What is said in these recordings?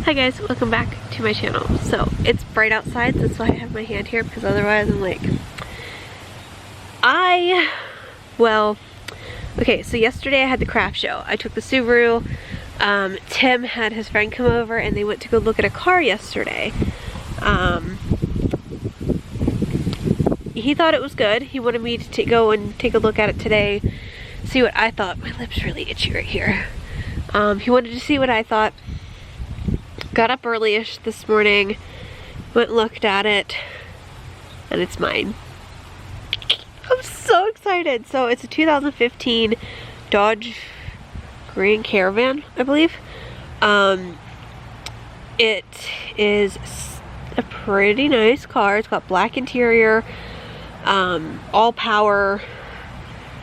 Hi guys, welcome back to my channel. So it's bright outside, that's why I have my hand here, because otherwise I'm like, okay, so yesterday I had the craft show. I took the Subaru. Tim had his friend come over and they went to go look at a car yesterday. He thought it was good. He wanted me to go and take a look at it today, see what I thought. My lip's really itchy right here. He wanted to see what I thought. Got up early-ish this morning, went and looked at it, and it's mine. I'm so excited. So it's a 2015 Dodge Grand Caravan, I believe. It is a pretty nice car. It's got black interior, all power.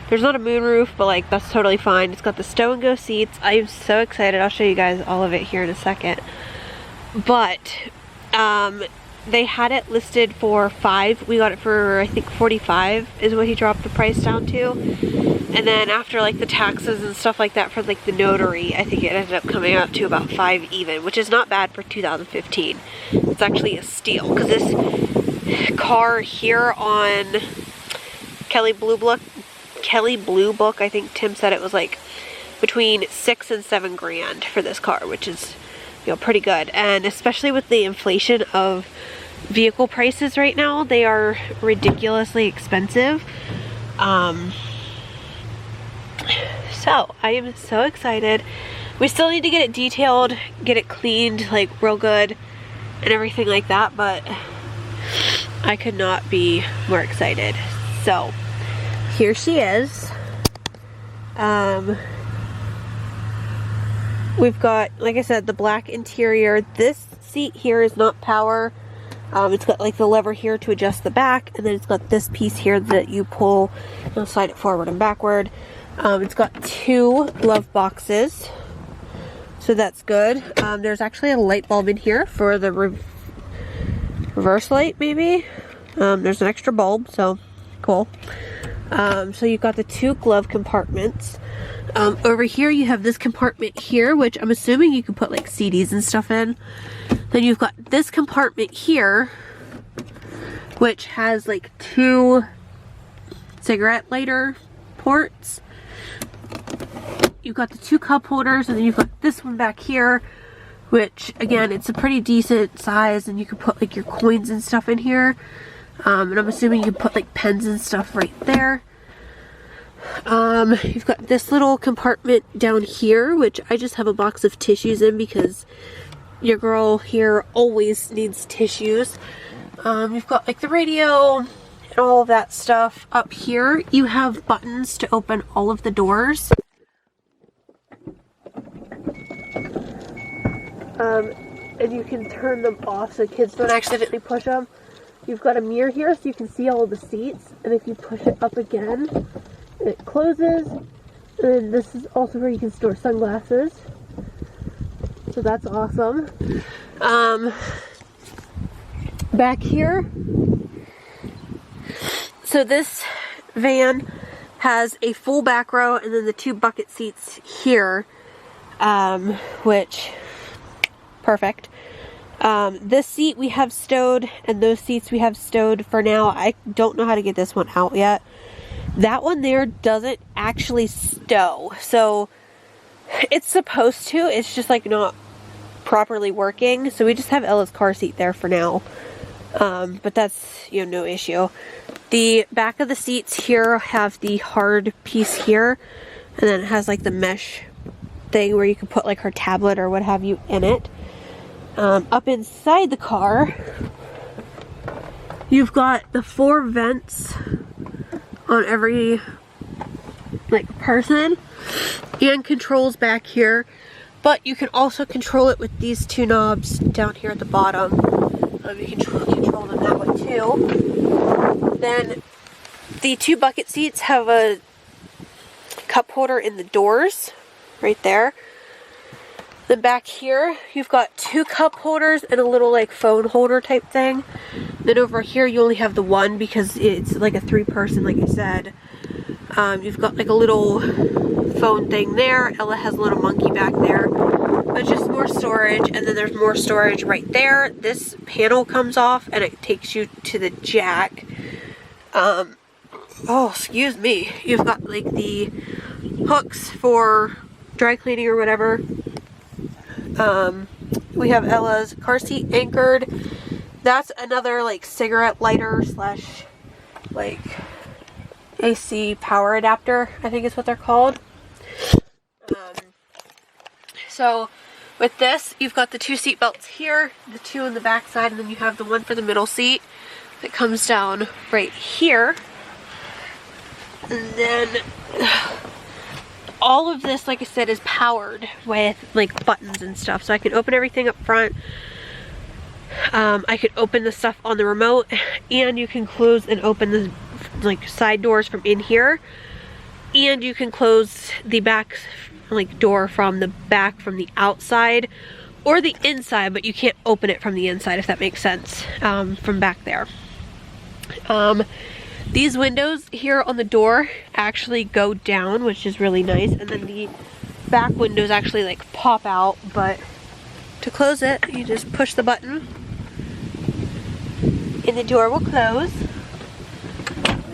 There's not a moonroof, but like that's totally fine. It's got the stow and go seats. I am so excited. I'll show you guys all of it here in a second. But they had it listed for $5. We got it for I think $45 is what he dropped the price down to. And then after like the taxes and stuff like that for like the notary, I think it ended up coming up to about $5 even, which is not bad for 2015. It's actually a steal because this car here on Kelley Blue Book, I think Tim said it was like between $6 and $7 grand for this car, which is, you know, pretty good. And especially with the inflation of vehicle prices right now, they are ridiculously expensive. So I am so excited. We still need to get it detailed, get it cleaned like real good and everything like that, but I could not be more excited. So here she is. We've got, like I said, the black interior. This seat here is not power. It's got like the lever here to adjust the back, and then it's got this piece here that you pull and slide it forward and backward. It's got 2 glove boxes, so that's good. There's actually a light bulb in here for the reverse light, maybe. There's an extra bulb, so cool. So you've got the 2 glove compartments. Over here you have this compartment here, which I'm assuming you can put like CDs and stuff in. Then you've got this compartment here, which has like 2 cigarette lighter ports. You've got the 2 cup holders, and then you've got this one back here, which again, it's a pretty decent size, and you can put like your coins and stuff in here. And I'm assuming you can put like pens and stuff right there. You've got this little compartment down here, which I just have a box of tissues in because your girl here always needs tissues. You've got like the radio and all of that stuff. Up here you have buttons to open all of the doors. And you can turn them off so kids don't accidentally push them. You've got a mirror here so you can see all the seats, and if you push it up again, it closes. And this is also where you can store sunglasses, so that's awesome. Back here, so this van has a full back row and then the 2 bucket seats here, which perfect. This seat we have stowed, and those seats we have stowed for now. I don't know how to get this one out yet. That one there doesn't actually stow, so it's supposed to. It's just like not properly working, so we just have Ella's car seat there for now. But that's, you know, no issue. The back of the seats here have the hard piece here, and then it has like the mesh thing where you can put like her tablet or what have you in it. Up inside the car, you've got the 4 vents on every like person, and controls back here, but you can also control it with these 2 knobs down here at the bottom. You can control them that way too. Then the 2 bucket seats have a cup holder in the doors right there. Then back here, you've got 2 cup holders and a little like phone holder type thing. Then over here, you only have the 1 because it's like a 3-person, like I said. You've got like a little phone thing there. Ella has a little monkey back there. but just more storage. And then there's more storage right there. This panel comes off and it takes you to the jack. Oh, excuse me. You've got like the hooks for dry cleaning or whatever. We have Ella's car seat anchored. That's another like cigarette lighter slash like AC power adapter, I think is what they're called. So with this, you've got the 2 seat belts here, the 2 on the back side, and then you have the one for the middle seat that comes down right here. And then all of this, like I said, is powered with like buttons and stuff. So I can open everything up front. I could open the stuff on the remote, and you can close and open the like side doors from in here, and you can close the back like door from the back from the outside or the inside, but you can't open it from the inside, if that makes sense, from back there. These windows here on the door actually go down, which is really nice, and then the back windows actually like pop out, but to close it, you just push the button and the door will close.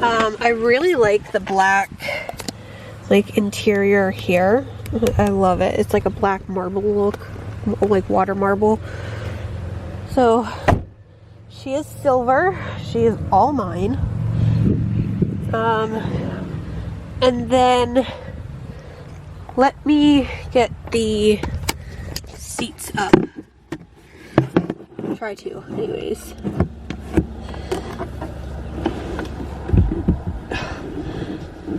I really like the black like interior here. I love it. It's like a black marble look, like water marble. So she is silver. She is all mine. And then let me get the seats up. Try to, anyways.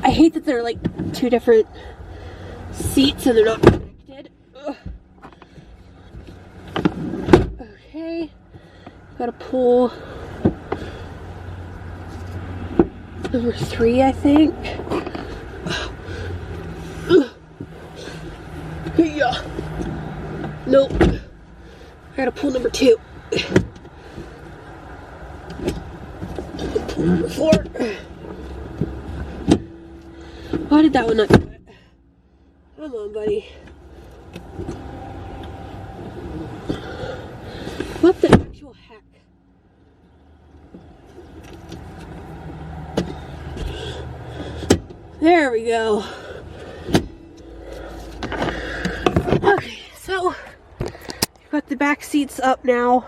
I hate that they're like 2 different seats and they're not connected. Ugh. Okay, gotta pull number 3, I think. Yeah. Nope. I gotta pull number 2. Pull number 4. Why did that one not do it? Come on, buddy. What the actual heck? There we go. Okay, so you've got the back seats up now.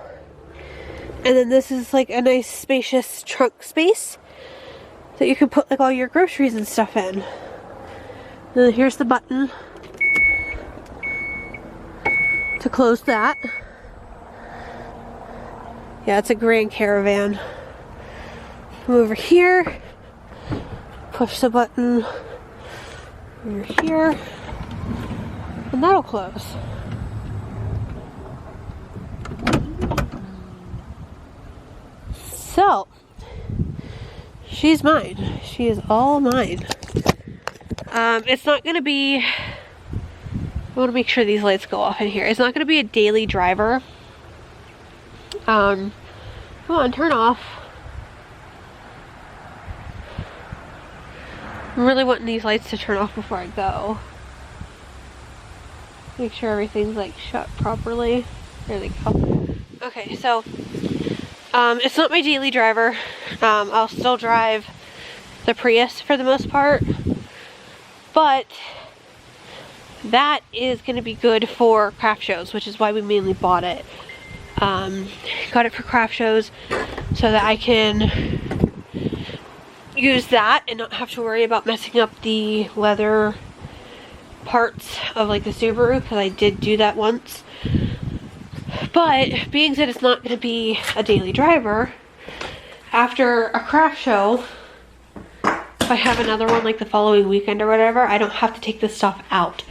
And then this is like a nice spacious trunk space that you can put like all your groceries and stuff in. Then here's the button to close that. Yeah, it's a Grand Caravan. Come over here, push the button over here, and that'll close. So, she's mine. She is all mine. It's not going to be, I want to make sure these lights go off in here. It's not going to be a daily driver. Come on, turn off. I'm really wanting these lights to turn off before I go. Make sure everything's like shut properly. There they go. Okay, so it's not my daily driver. I'll still drive the Prius for the most part, but that is going to be good for craft shows, which is why we mainly bought it. Got it for craft shows so that I can use that and not have to worry about messing up the leather parts of like the Subaru, because I did do that once. But being that it's not going to be a daily driver, after a craft show, if I have another one like the following weekend or whatever, I don't have to take this stuff out.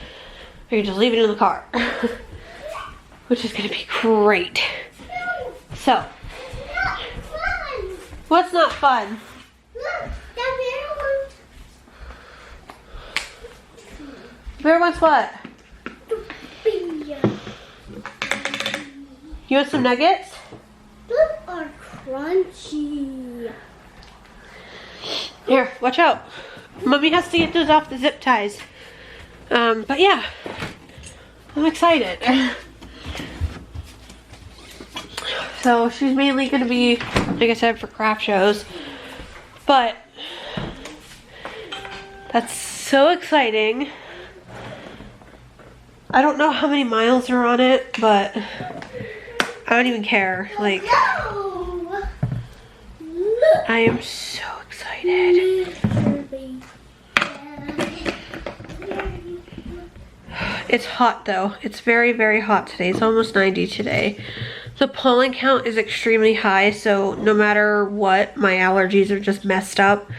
I can just leave it in the car, which is going to be great. So, what's not fun? Bear wants what? You want some nuggets? Those are crunchy. Here, watch out. Mommy has to get those off the zip ties. But yeah, I'm excited. So she's mainly going to be, like I said, for craft shows. But that's so exciting. I don't know how many miles are on it, but I don't even care. Like, I am so excited. It's hot though. It's very, very hot today. It's almost 90 today. The pollen count is extremely high, so no matter what, my allergies are just messed up.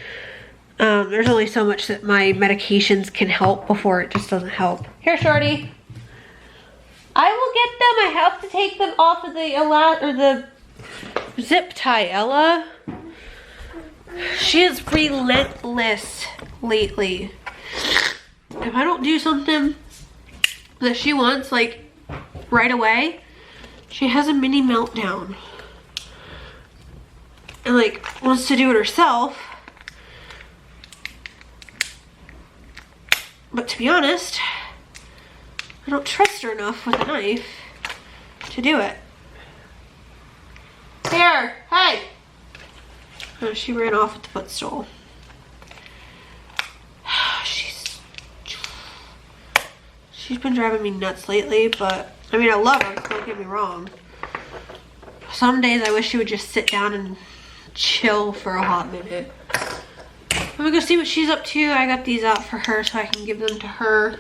There's only so much that my medications can help before it just doesn't help. Here, Shorty. I will get them. I have to take them off of the zip tie, Ella. She is relentless lately. If I don't do something that she wants, like, right away, she has a mini meltdown. And, like, wants to do it herself. But to be honest, I don't trust her enough with a knife to do it. Here, hey! Oh, she ran off with the footstool. She's been driving me nuts lately, but I mean, I love her, don't get me wrong. Some days I wish she would just sit down and chill for a hot minute. I'm gonna go see what she's up to. I got these out for her so I can give them to her.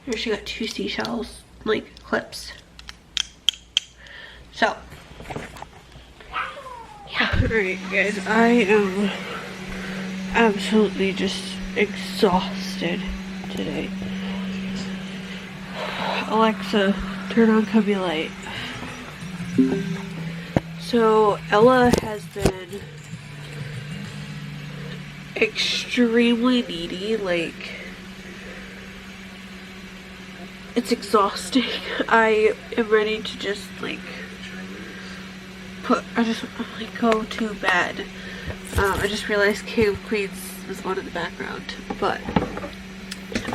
Here she got 2 seashells, like clips. So, yeah. Alright guys, I am absolutely just exhausted today. Alexa, turn on cubby light. So Ella has been extremely needy, like, it's exhausting. I am ready to just like go to bed. I just realized King of Queens was on in the background, but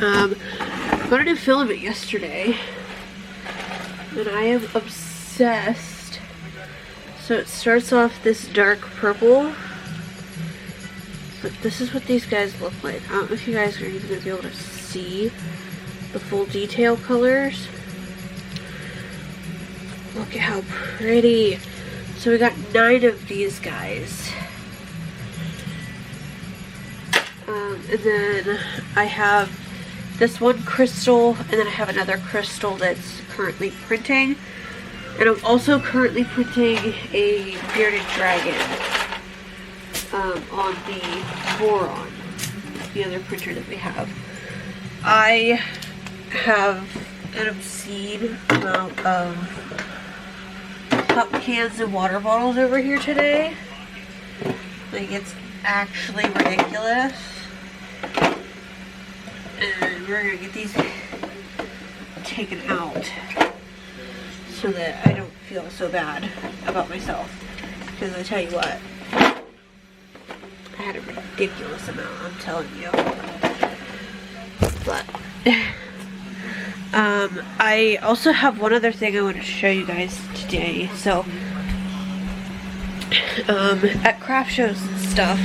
I got a new filament yesterday and I am obsessed. So it starts off this dark purple, but this is what these guys look like. I don't know if you guys are even going to be able to see the full detail colors. Look at how pretty. So we got 9 of these guys. And then I have this one crystal, and then I have another crystal that's currently printing. And I'm also currently printing a bearded dragon on the boron, the other printer that we have. I have an obscene amount of pop cans and water bottles over here today. Like, it's actually ridiculous. And we're gonna get these taken out so that I don't feel so bad about myself. Because I tell you what, I had a ridiculous amount, I'm telling you. But I also have one other thing I want to show you guys today. So at craft shows and stuff,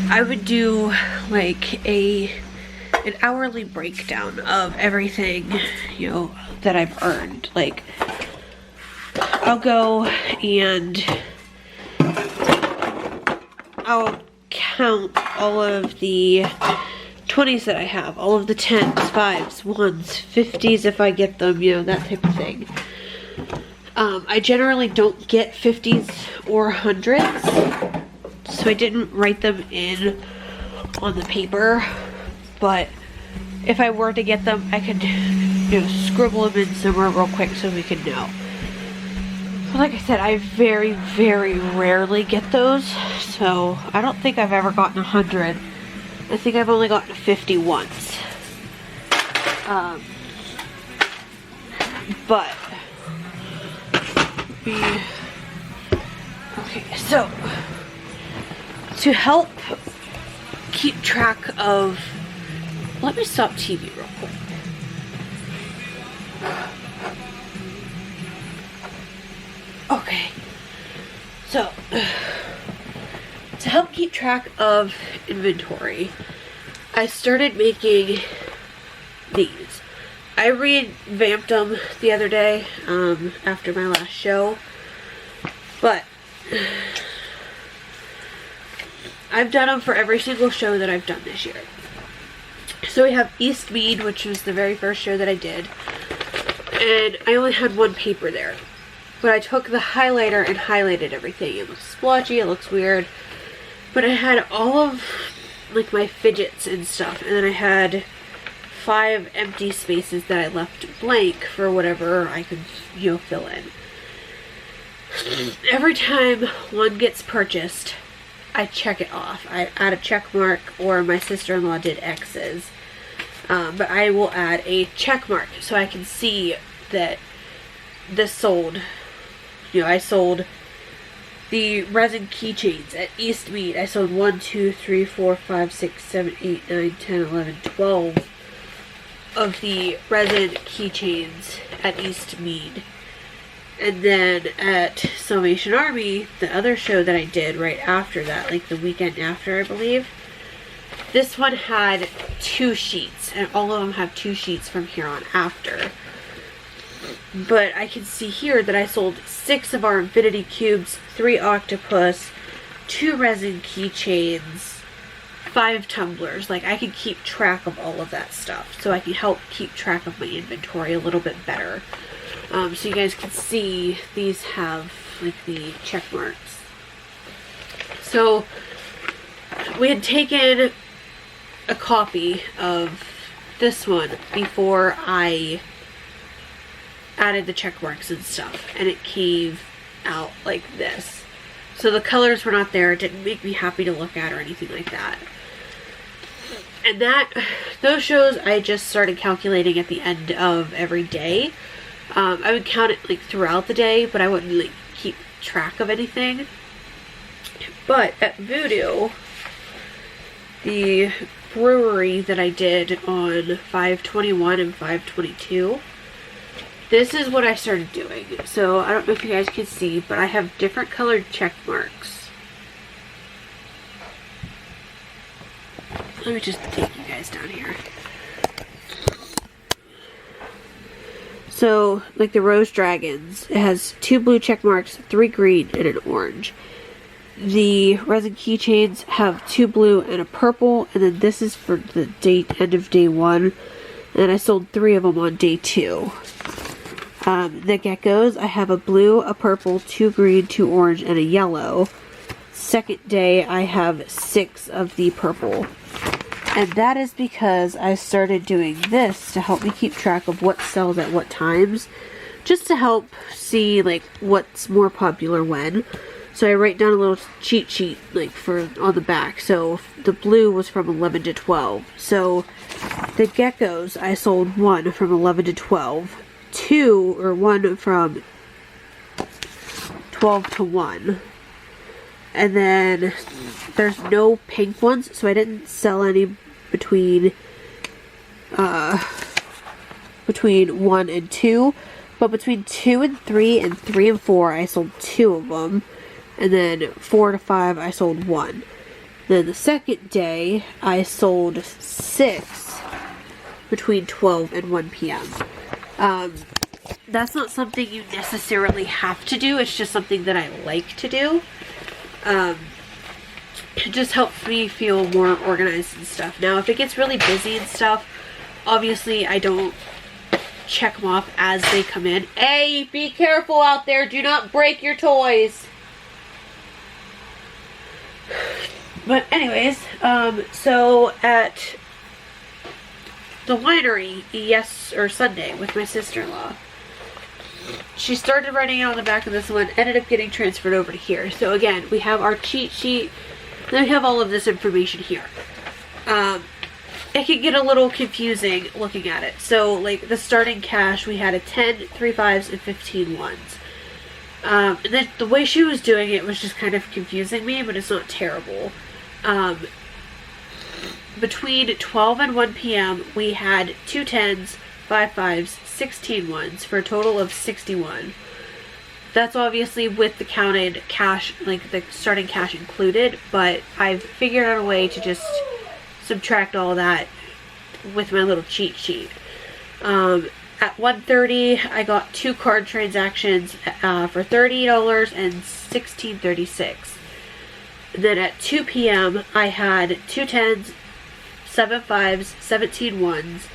I would do like an hourly breakdown of everything, you know, that I've earned. Like, I'll go and I'll count all of the 20s that I have, all of the 10s, 5s, 1s, 50s if I get them, you know, that type of thing. I generally don't get 50s or 100s, so I didn't write them in on the paper, but if I were to get them, I could, you know, scribble them in somewhere real quick so we could know. But like I said, I very, very rarely get those, so I don't think I've ever gotten 100. I think I've only gotten 50 once. But okay, so to help keep track of, let me stop TV real quick. Okay. So, to help keep track of inventory, I started making these. I revamped them the other day after my last show, but I've done them for every single show that I've done this year. So we have East Mead, which was the very first show that I did, and I only had one paper there. But I took the highlighter and highlighted everything. It looks splotchy, it looks weird. But I had all of like my fidgets and stuff. And then I had 5 empty spaces that I left blank for whatever I could, you know, fill in. Every time one gets purchased, I check it off. I add a check mark, or my sister-in-law did X's. But I will add a check mark so I can see that this sold. You know, I sold the resin keychains at East Mead. I sold 1, 2, 3, 4, 5, 6, 7, 8, 9, 10, 11, 12 of the resin keychains at East Mead. And then at Salvation Army, the other show that I did right after that, like the weekend after, I believe, this one had 2 sheets, and all of them have 2 sheets from here on after. But I can see here that I sold 6 of our infinity cubes, 3 octopus, 2 resin keychains, 5 tumblers. Like, I can keep track of all of that stuff, so I can help keep track of my inventory a little bit better. So you guys can see these have like the check marks. So we had taken a copy of this one before I added the check marks and stuff, and it came out like this. So the colors were not there. It didn't make me happy to look at or anything like that. And those shows I just started calculating at the end of every day. I would count it like throughout the day, but I wouldn't like keep track of anything. But at Voodoo, the brewery that I did on 5/21 and 5/22, this is what I started doing. So I don't know if you guys can see, but I have different colored check marks. Let me just take you guys down here. So, like the Rose Dragons, it has 2 blue check marks, 3 green, and an orange. The resin keychains have 2 blue and a purple, and then this is for the end of day 1, and I sold 3 of them on day 2. The geckos, I have a blue, a purple, 2 green, 2 orange, and a yellow. Second day, I have 6 of the purple. And that is because I started doing this to help me keep track of what sells at what times. Just to help see like what's more popular when. So I write down a little cheat sheet like on the back. So the blue was from 11 to 12. So the geckos, I sold 1 from 11 to 12. 1 from 12 to 1. And then there's no pink ones, so I didn't sell any between 1 and 2, but between 2 and 3 and 3 and 4 I sold 2 of them, and then 4 to 5 I sold 1. Then the second day I sold 6 between 12 and 1 p.m. That's not something you necessarily have to do, it's just something that I like to do. It just helps me feel more organized and stuff. Now, if it gets really busy and stuff, obviously I don't check them off as they come in. Hey, be careful out there. Do not break your toys. But anyways, so at the winery, Sunday with my sister-in-law, she started writing it on the back of this one, ended up getting transferred over to here. So again, we have our cheat sheet, then we have all of this information here. It can get a little confusing looking at it. So like the starting cash, we had a 10, 3 5s, and 15 1s. And then the way she was doing it was just kind of confusing me, but it's not terrible. Between 12 and 1 p.m. we had 2 10s, 5 5s, 16 1s for a total of 61. that's obviously with the counted cash, like the starting cash included, but I've figured out a way to just subtract all that with my little cheat sheet. At 1:30, I got 2 card transactions for $30 and $16.36. Then at 2 p.m., I had 2 10s, 7 5s, 17 1s,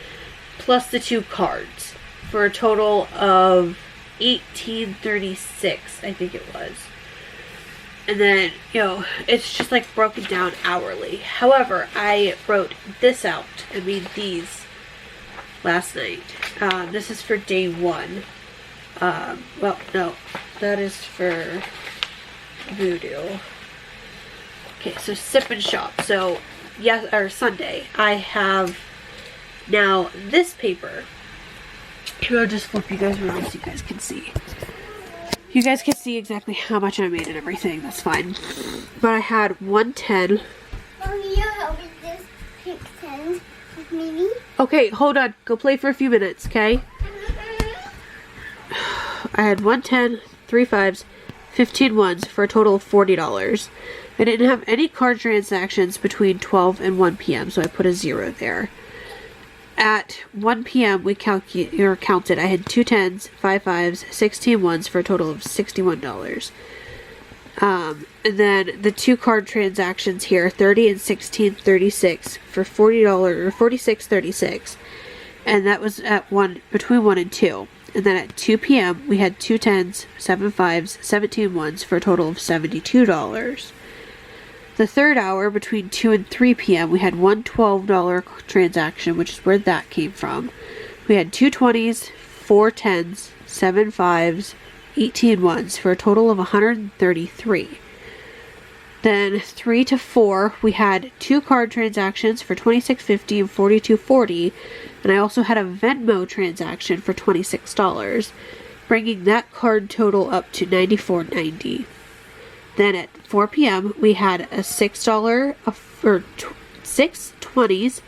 plus the 2 cards for a total of $18.36, I think it was. And then, you know, it's just like broken down hourly. However, I wrote this out. I mean, these last night. This is for day 1. Well, no, that is for Voodoo. Okay, so Sip and Shop. So, yes, or Sunday, I have now this paper. Here, I'll just flip you guys around so you guys can see. You guys can see exactly how much I made and everything. That's fine. But I had 110. Oh, you help me this pink 10 with Mimi? Okay, hold on. Go play for a few minutes, okay? I had 110, 3 5s, 15 1s for a total of $40. I didn't have any card transactions between 12 and 1 p.m., so I put a 0 there. At 1 p.m., we counted. I had 2 10s, 5 5s, 16 1s for a total of $61. And then the 2 card transactions here, 30 and 16.36 for $40 or $46.36, and that was at between 1 and 2. And then at 2 p.m., we had 2 10s, 7 5s, 17 1s for a total of $72. The third hour, between 2 and 3 p.m., we had one $12 transaction, which is where that came from. We had 2 20s, 4 10s, 7 5s, 18 1s for a total of $133. Then 3 to 4, we had 2 card transactions for $26.50 and $42.40, and I also had a Venmo transaction for $26, bringing that card total up to $94.90. Then at 4 p.m., we had a $6 or 6 20s,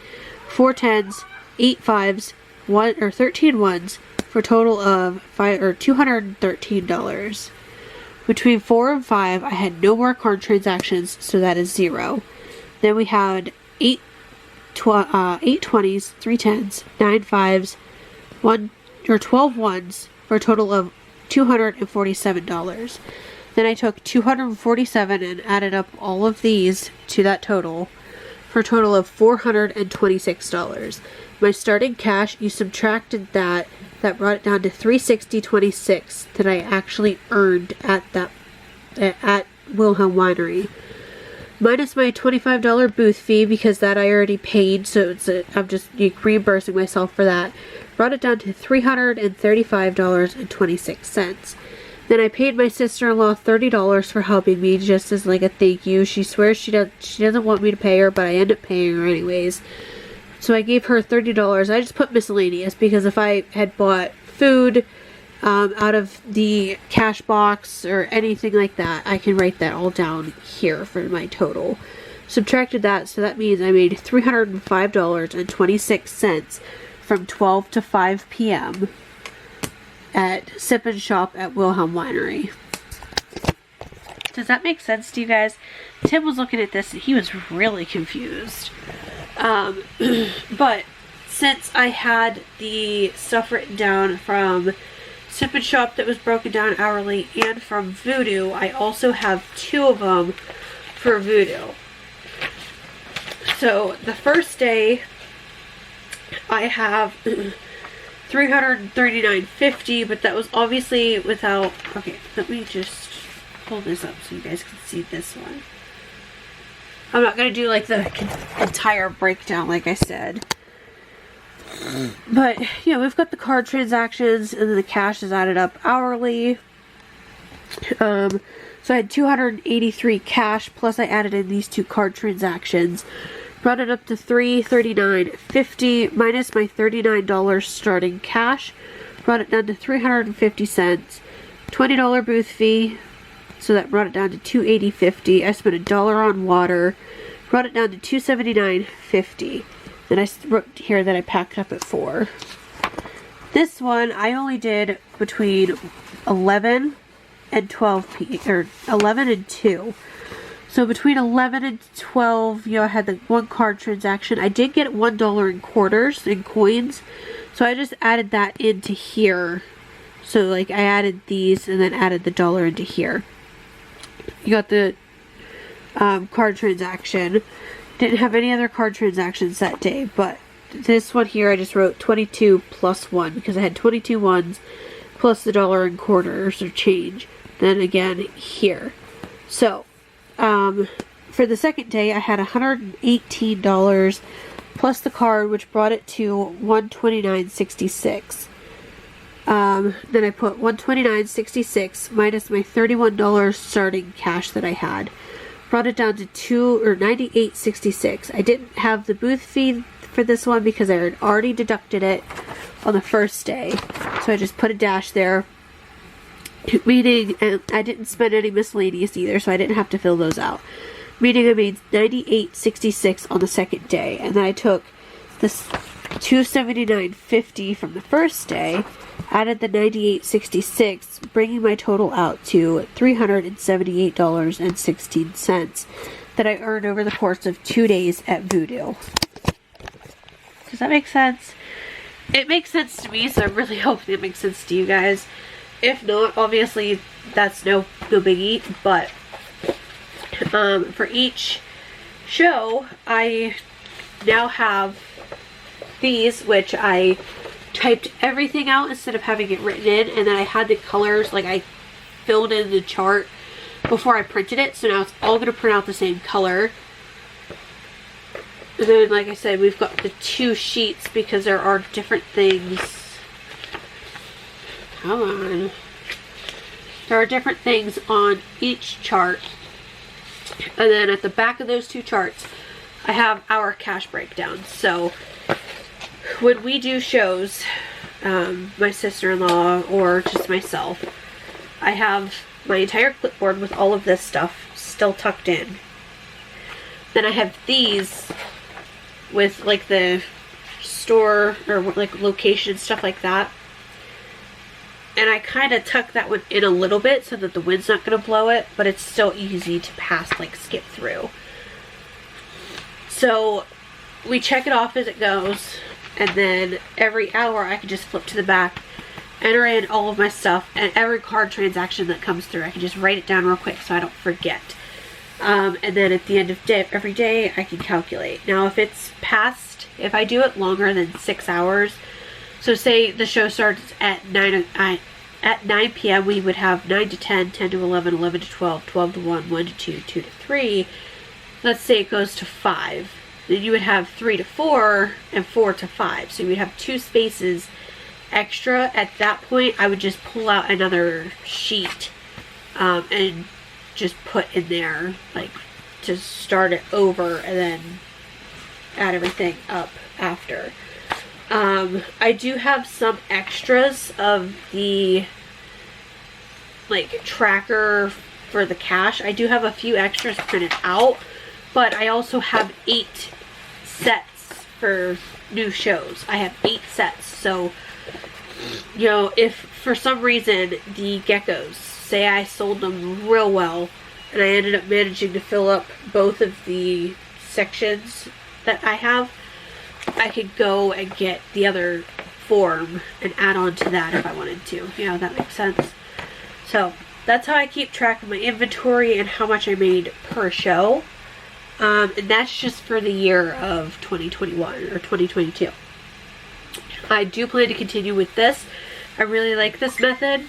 4 10s, 8 5s, 13 1s for a total of $213. Between 4 and 5, I had no more card transactions, so that is 0. Then we had 8 20s, 3 10s, 9 5s, 12 1s for a total of $247. Then I took $247 and added up all of these to that total for a total of $426. My starting cash, you subtracted that brought it down to $360.26 that I actually earned at Wilhelm Winery. Minus my $25 booth fee, because that I already paid, so I'm just reimbursing myself for that. Brought it down to $335.26. Then I paid my sister-in-law $30 for helping me, just as like a thank you. She swears she doesn't want me to pay her, but I end up paying her anyways. So I gave her $30. I just put miscellaneous, because if I had bought food out of the cash box or anything like that, I can write that all down here for my total. Subtracted that, so that means I made $305.26 from 12 to 5 p.m. at Sip and Shop at Wilhelm Winery. Does that make sense to you guys? Tim was looking at this and he was really confused. But since I had the stuff written down from Sip and Shop that was broken down hourly and from Voodoo, I also have 2 of them for Voodoo. So the first day I have $339.50, but that was obviously without. Okay, let me just pull this up so you guys can see this one. I'm not gonna do like the entire breakdown like I said, but yeah, we've got the card transactions and then the cash is added up hourly. So I had $283 cash, plus I added in these 2 card transactions. Brought it up to $339.50 minus my $39 starting cash. Brought it down to 350 cents. $20 booth fee, so that brought it down to $280.50. I spent $1 on water. Brought it down to $279.50. Then I wrote here that I packed up at 4. This one I only did between 11 and 12 p or 11 and 2. So between 11 and 12, you know, I had the one card transaction. I did get $1 in quarters and coins, so I just added that into here. So like I added these and then added the dollar into here. You got the card transaction. Didn't have any other card transactions that day, but this one here I just wrote 22 plus 1 because I had 22 ones plus the dollar in quarters or change. Then again here. So for the second day I had $118 plus the card, which brought it to $129.66. Then I put $129.66 minus my $31 starting cash that I had. Brought it down to $98.66. I didn't have the booth fee for this one because I had already deducted it on the first day. So I just put a dash there. Meaning, and I didn't spend any miscellaneous either, so I didn't have to fill those out. Meaning I made $98.66 on the second day. And then I took this $279.50 from the first day, added the $98.66, bringing my total out to $378.16 that I earned over the course of 2 days at Voodoo. Does that make sense? It makes sense to me, so I'm really hoping it makes sense to you guys. If not, obviously that's no biggie, but for each show I now have these, which I typed everything out instead of having it written in, and then I had the colors, like I filled in the chart before I printed it, so now it's all going to print out the same color. And then, like I said, we've got the 2 sheets because there are different things. Come on. There are different things on each chart. And then at the back of those 2 charts, I have our cash breakdown. So when we do shows, my sister-in-law or just myself, I have my entire clipboard with all of this stuff still tucked in. Then I have these with like the store or like location and stuff like that. And I kind of tuck that one in a little bit so that the wind's not going to blow it, but it's still easy to pass, like skip through. So we check it off as it goes, and then every hour I can just flip to the back, enter in all of my stuff, and every card transaction that comes through I can just write it down real quick so I don't forget. And then at the end of every day I can calculate. Now if it's past, if I do it longer than 6 hours, so say the show starts at 9 p.m. we would have 9 to 10, 10 to 11, 11 to 12, 12 to 1, 1 to 2, 2 to 3. Let's say it goes to 5. Then you would have 3 to 4 and 4 to 5. So you would have 2 spaces extra. At that point, I would just pull out another sheet and just put in there, like, to start it over and then add everything up after. I do have some extras of the like tracker for the cash. I do have a few extras printed out, but I also have 8 sets for new shows. I have 8 sets, so you know, if for some reason the geckos, say I sold them real well and I ended up managing to fill up both of the sections that I have, I could go and get the other form and add on to that if I wanted to. You know, that makes sense. So that's how I keep track of my inventory and how much I made per show. And that's just for the year of 2021 or 2022. I do plan to continue with this. I really like this method.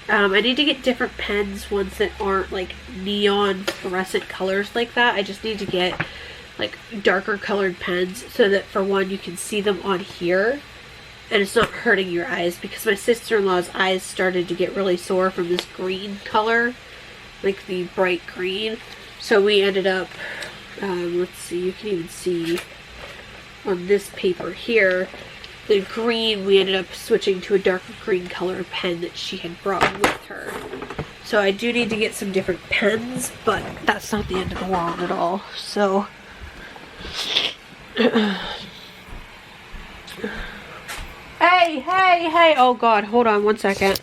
I need to get different pens, ones that aren't like neon fluorescent colors like that. I just need to get like darker colored pens so that for one you can see them on here and it's not hurting your eyes, because my sister-in-law's eyes started to get really sore from this green color, like the bright green. So we ended up, let's see, you can even see on this paper here, the green, we ended up switching to a darker green color pen that she had brought with her. So I do need to get some different pens, but that's not the end of the world at all. So hey, oh god, hold on one second.